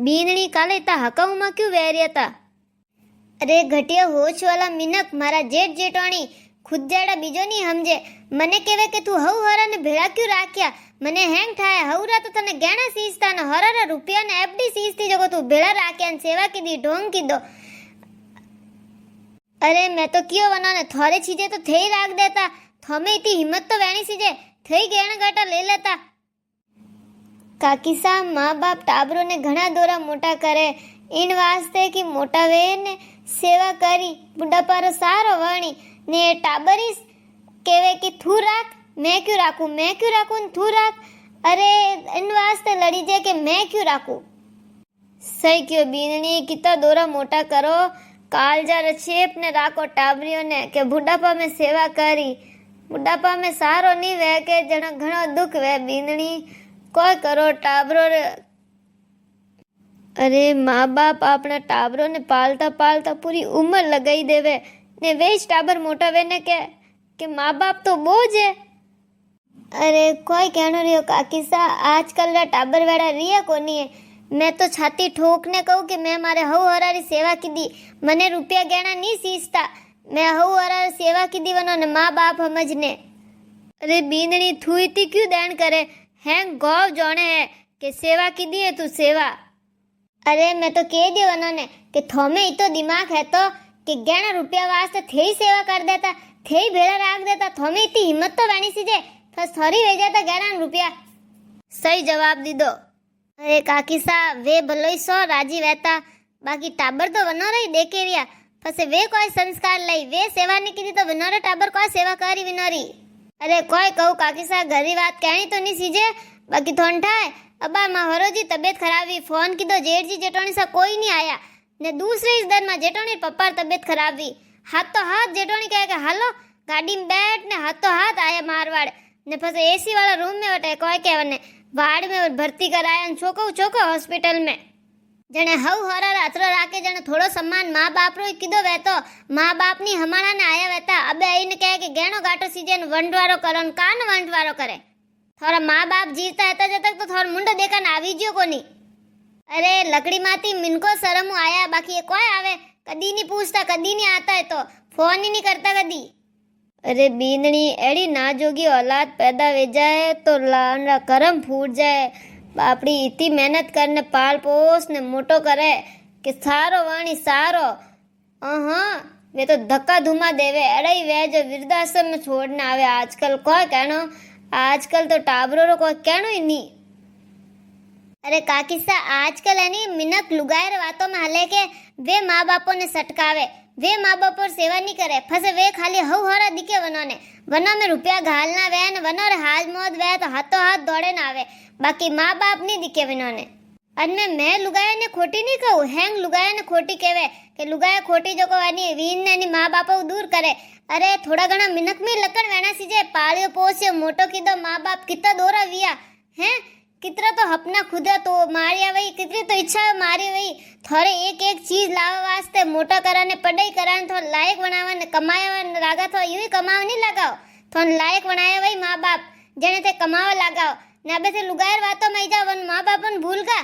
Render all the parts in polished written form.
बीनणी काले ता हकाऊ में क्यों वहरिया था? अरे घटिया होश वाला मिनक मारा जेठ जेठवाणी खुद जाड़ा बीजो नहीं समझे। मने कहे कि तू हव हरा ने भेड़ा क्यों राख्या? मने हेंग थाय हवरा तो तने गहना सीसता ने हरारा रुपया ने एफडी सीसती जगो तू भेड़ा राख्या ने सेवा की दी ढोंग की दो। अरे मैं तो क्यों वनो ने थोड़े चीजें तो थे ही राख देता। थमे इतनी हिम्मत तो वैनी सीजे थे गहना गाटा ले लेता। काकी साहब माँ बाप टाबरों ने घना दोरा मोटा करे इन वास्ते की मोटा वे ने सेवा करी बुढ़ापारो सारो वणी ने टाबरी केवे कि थू राख मैं क्यों राखूं थू राख। अरे इन वास्ते लड़ी जे के मैं क्यों राखूं। सही क्यों बीननी कितना दोरा मोटा करो कालजा रछेप ने राखो टाबरियों ने के बुढ़ापा में सेवा करी। बुढ़ापा में सारो नहीं वह के जना घणो दुख वह बीननी कोई करो टाबरो। अरे माँ बाप अपना टाबरों ने पालता पालता पूरी उम्र लगाई देवे ने वेच टाबर मोटा वे ने के माँ बाप तो बोझ है। अरे कोई कहनो रियो काकी सा आजकल रा टाबर वाला रिया कोनी है। मैं तो छाती ठोक ने कहूँ कि मैं मारे हव हरारी सेवा की दी मने रुपया गहना नहीं सीसता मैं हव हरारी सेवा की दी वनो ने माँ बाप समझने। अरे बीननी थुई ती क्यों देन करे हैंग गौव जोने है कि सेवा की दी है तू सेवा। अरे मैं तो कह दियो उन्होंने कि थोमे इतो दिमाग है तो कि गहना रुपया वास्ते थे ही सेवा कर देता थे ही भेड़ा राख देता। थोमे इतनी हिम्मत तो वैनी सीजे बस थोड़ी वे जाता गहना रुपया। सही जवाब दी दो। अरे काकी सा वे भलोई सो राजी रहता बाकी टाबर तो वनो रही देखे रिया फसे वे कोई संस्कार लई वे सेवा नहीं की तो वनोरे टाबर कोई सेवा करी विनोरी। अरे कोई कहू काकी सा घरी बात कहनी तो नहीं सीजे बाकी थोंठा है अबा माहरो जी तबीयत खराब हुई फोन की दो जेठ जी जेठोनी सा कोई नहीं आया ने दूसरे इस दिन में जेठोनी पप्पा तबीयत खराब हुई हाथ तो हाथ जेठोनी कहे कि हालो गाड़ी में बैठ ने हाथ तो हाथ आया मारवाड़ ने फसे एसी वाला रूम में बैठे कोई कहे ने वार्ड में भर्ती कराया छोको छोको हॉस्पिटल में जने हव हरा रात्रो राके जने थोड़ो सम्मान माँ बाप रो कीधो वे तो माँ बाप नी हमारा ने आया वेता अबे आईने कहे कि गहनो गाटो सीजन वंडवारो करन कान वंडवारो करे थोड़ा माँ बाप जीता है जब तक तो थोड़ा मुंडो देखा ना आवी जियो कोनी। अरे लकड़ी माती मिनको शर्म आया बाकी ये कोई आवे कदी नहीं पूछता कदी नहीं आता है तो फोन ही नहीं करता कदी। अरे बीननी एड़ी ना जोगी औलाद पैदा हो जाए तो लांडा करम फूट जाए। बापड़ी इतनी मेहनत करने पाल पोस ने मोटो करे कि सारो वाणी सारो वे तो धक्का धुमा देवे एड़ाई वे जो वृद्धाश्रम में छोड़ने आवे आजकल कोई कहनो आजकल तो टाबरो रो कोई कहनो ही नहीं। अरे काकी सा आजकल है नी मिनक लुगायर बातों में हले के वे माँ बापों ने सटकावे वे माँ बाप और सेवा नहीं करे फसे वे खाली हव हरा दिखे वनो में रुपया घालना वे न वनो रे हाथ मोद वे तो हाथों हाथ दौड़े ना आवे बाकी माँ बाप नहीं दिखे विनोने। अने मैं लुगाया ने खोटी नहीं कहूँ हैंग लुगाया ने खोटी कहवे कि लुगाया खोटी जो को वानी वीन ने नी माँ बाप दूर करे। अरे थोड़ा घना मिनक में लकड़ वेना सीजे पालियो पोसियो मोटो की दो माँ बाप कितना दोरा विया हैं कितना तो अपना खुदा तो मारिया वही कितनी तो इच्छा मारी वही थोड़े एक एक चीज लावा वास्ते मोटा कराने पढ़ाई कराने थोड़ा लायक बनावा ने कमाया लागा तो यूं ही कमावा नहीं लगाओ थोड़ा लायक बनाया वही माँ बाप जने ते कमावा लगाओ ने अबे से लुगायर बातों में जाओ वन माँ बापन भूल गा।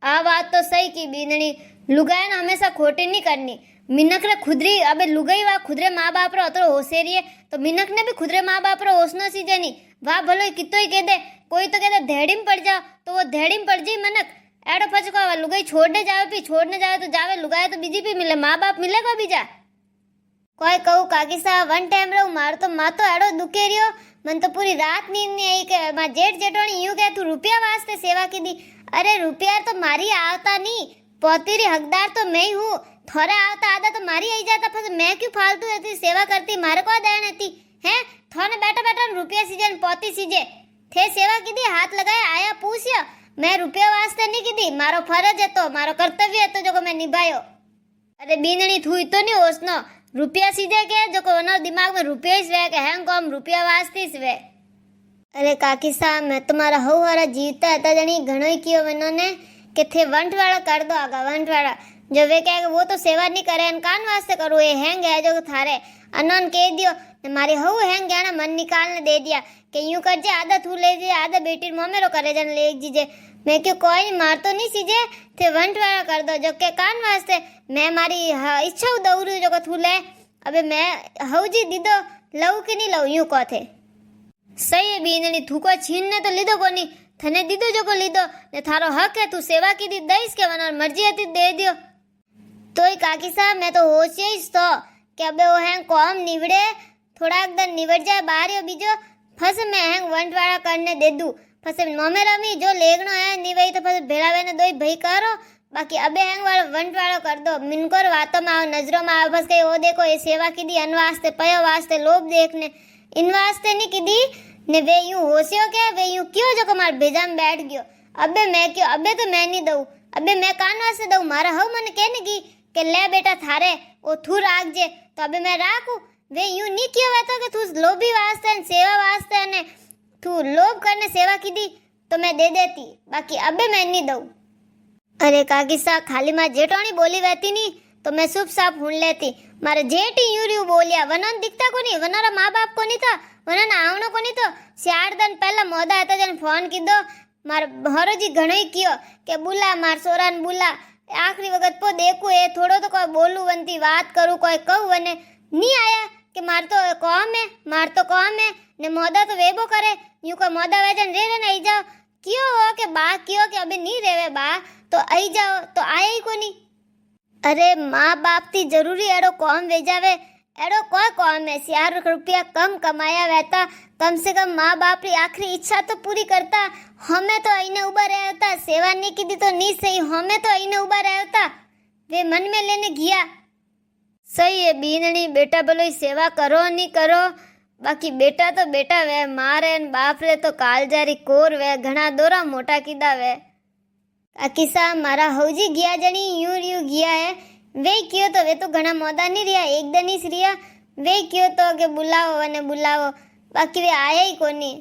आ बात तो सही की बीननी लुगायर हमेशा खोटी नहीं करनी मिनक रे खुदरी अबे लुगाई वा खुदरे माँ बाप रो अतरो होशेरी है तो मिनक ने भी खुदरे माँ बाप रो होशनो सीजे नहीं वाह भलो कितो ही कह दे कोई तो कहते धेड़ी में पड़ जाओ तो वो धेड़ी में पड़ जाई मनक एड़ो फचको लुगाई छोड़ने जावे भी छोड़ने जावे तो जावे लुगाए तो बीजी भी मिले माँ बाप मिलेगा बीजा। कोई कहू काकी सा वन टाइम रो मार तो माँ तो एड़ो दुखे रियो मन तो पूरी रात नींद नहीं आई के माँ जेठ जेठोनी यूं कहे तू रुपया वास्ते सेवा की दी। अरे रुपया तो मारी आवता नहीं पोतीरी हकदार तो मैं ही हूँ थोड़ा आवता आधा तो मारी आई जाता फिर मैं क्यों फालतू रहती सेवा करती मारे को देन थी हैं थोने बैठा बैठा रुपया सीजन पोती सीजे थे सेवा की दी हाथ लगाया आया पूछियो मैं रुपया वास्ते नहीं की दी मारो फर्ज है तो मारो कर्तव्य है तो जो को मैं निभायो। अरे बीननी थुई तो नहीं ओसनो रुपया सीधे के जो को वनो दिमाग में रुपया ही वे के हैं कम रुपया वास्ते वे। अरे काकी साहब मैं तुम्हारा हव हरा जीवता है जनी घणो ही कियो वनो ने के थे वंट वाला कर दो आगा वंट वाला जो वे कहे वो तो सेवा नहीं करे कान वास्ते करो ये हैंग है जो थारे अनोन कह दियो मारी हव हैंग गया मन निकालने दे दिया कि यूं कर जे आधा तू ले जे आधा बेटी मोमेरो करे जन ले जीजे मैं क्यों कोई मारतो नहीं सीजे थे वंटवाड़ा कर दो जो के कान वास्ते मैं मारी इच्छा दौड़ू जो को थू ले अबे मैं हौजी दीदो लव के नहीं लव यूं को थे सही है बीननी थू को छीन ने तो लीधो कोनी थने दीदो जो को लीधो ने थारो हक है तू सेवा की दी दईस के वनार मर्जी हती दे दियो तोय काकी साहब मैं तो होशियाईस तो कि अबे वो हैं कॉम निवड़े थोड़ा एकदम निवड़ जाए बाहर यो बीजो फस मैं हैं वंटवाड़ा करने दे दूं फस नोमे रमी जो लेगनो है नी वही तो फस भेड़ावे ने दोई भई करो बाकी अबे हैं वाला वंटवाड़ो कर दो मिनकोर वातो में आओ नजरों में आओ बस कहीं वो देखो ये सेवा की दी अन वास्ते पयो वास्ते लोभ देखने इन वास्ते नहीं की दी ने वे यूं होशियो क्या वे यूं क्यों जो कमार भेजा में बैठ गयो अबे मैं क्यों अबे तो मैं नहीं दऊं अबे मैं कान वास्ते दऊं मारा हव मन कहने की के ले बेटा थारे ओ थू राख जे तो अबे मैं राखू वे यूं नहीं क्यों होता कि तू लोभी वास्ते सेवा वास्ते ने तू लोभ करने सेवा की दी तो मैं दे देती बाकी अबे मैं नहीं दऊं अरे काकी सा खाली मां जेठोनी बोली वहती नहीं तो मैं सुप साप हुन लेती मारे जेठी यूरियू बोलिया वनन दिखता को नहीं वनारा माँ बाप को नहीं था वनन आवनो को नहीं तो 4 दिन पहला मोदा था जन फोन की दो मार हरो जी घणो ही कियो के बुला मार सोरान बुला आखरी वक्त पो देखू ए थोड़ो तो कोई बोलू वंती बात करू कोई कहू वने नहीं आया कि मार तो कौम है ने मोदा तो वेबो करे यूं को मोदा वेजन रे नहीं जाओ क्यों हो के बा क्यों के अबे नहीं रेवे बा तो आई जाओ तो आए ही को नहीं अरे माँ बाप थी जरूरी एड़ो कौम वेजावे एड़ो कोई कौम है 4 रुपया कम कमाया रहता कम से कम माँ बाप की आखिरी इच्छा तो पूरी करता हमें तो अने उबा रहता सेवा नहीं की दी तो नहीं सही हमें तो अने उबा रहता वे मन में लेने गया सही है बीननी बेटा बोलो सेवा करो नहीं करो बाकी बेटा तो बेटा वे मारे बाप रे तो कालजारी कोर वे घना दोरा मोटा कीदा वे काकी सा मारा हौजी गया जनी यूं गया है वे क्यों तो वे तो घना मोदा नहीं रिया एक दिन ही रिया वे क्यों तो के बुलावो वने बुलावो बाकी वे आया ही कोनी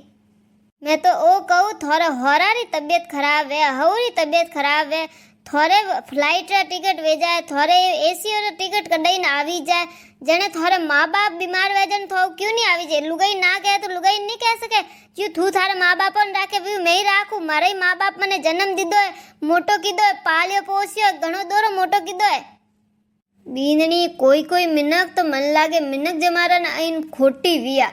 मैं तो ओ कहूँ थोड़ा होरारी तबीयत खराब है हौरी तबीयत खराब है थोड़े फ्लाइट रा टिकट वेजाए थोड़े एसी रा टिकट कडाई ना आवी जाए जने थोड़े माँ बाप बीमार वेजन तो क्यों नहीं आवी जाए लुगाई ना कहे तो लुगाई नहीं कह सके क्यों तू थारे माँ बाप ने राखे वी मैं ही राखू मारे ही माँ बाप मने जन्म दीदो है मोटो कीधो है पालियो पोसियो घणो दोरो मोटो कीधो है बीननी कोई मिनक तो मन लागे मिनक जमारा ना इन खोटी विया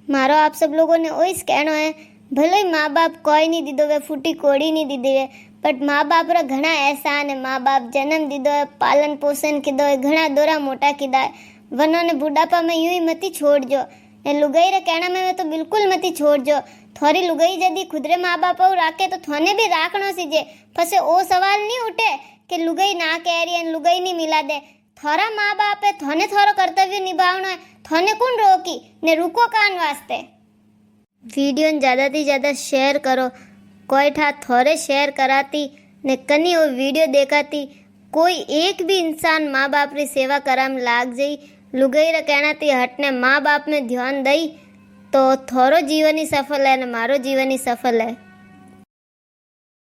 मारो आप सब लोगों ने ओइस कहनो है भले ही माँ बाप कोई नहीं दीदो वे फूटी कोड़ी नहीं दीदी वे बट माँ बाप रा घना एहसान है माँ बाप जन्म दीदो है पालन पोषण कीधो है घना दोरा मोटा कीधा है वनो ने बुढ़ापा में यूं ही मती छोड़ जो ने लुगाई रे कहना में तो बिल्कुल मती छोड़ जो थोड़ी लुगाई जदी खुदरे माँ बाप राखे तो थोने भी राखनो सीजे फसे ओ सवाल नहीं उठे कि लुगाई ना कह रही है लुगाई नहीं मिला दे थोड़ा माँ बाप है थोने थोड़ा कर्तव्य निभावनो है थोने कौन रोकी ने रुको कान वास्ते वीडियो ज्यादा थी ज्यादा शेयर करो कोई ठा थोड़े शेयर कराती ने कनी वो वीडियो देखाती कोई एक भी इंसान माँ बाप री सेवा कराम लाग जाई लुगाई रा कहना थी हटने माँ बाप में ध्यान दई तो थोरो जीवन ही सफल है ने मारो जीवन ही सफल है।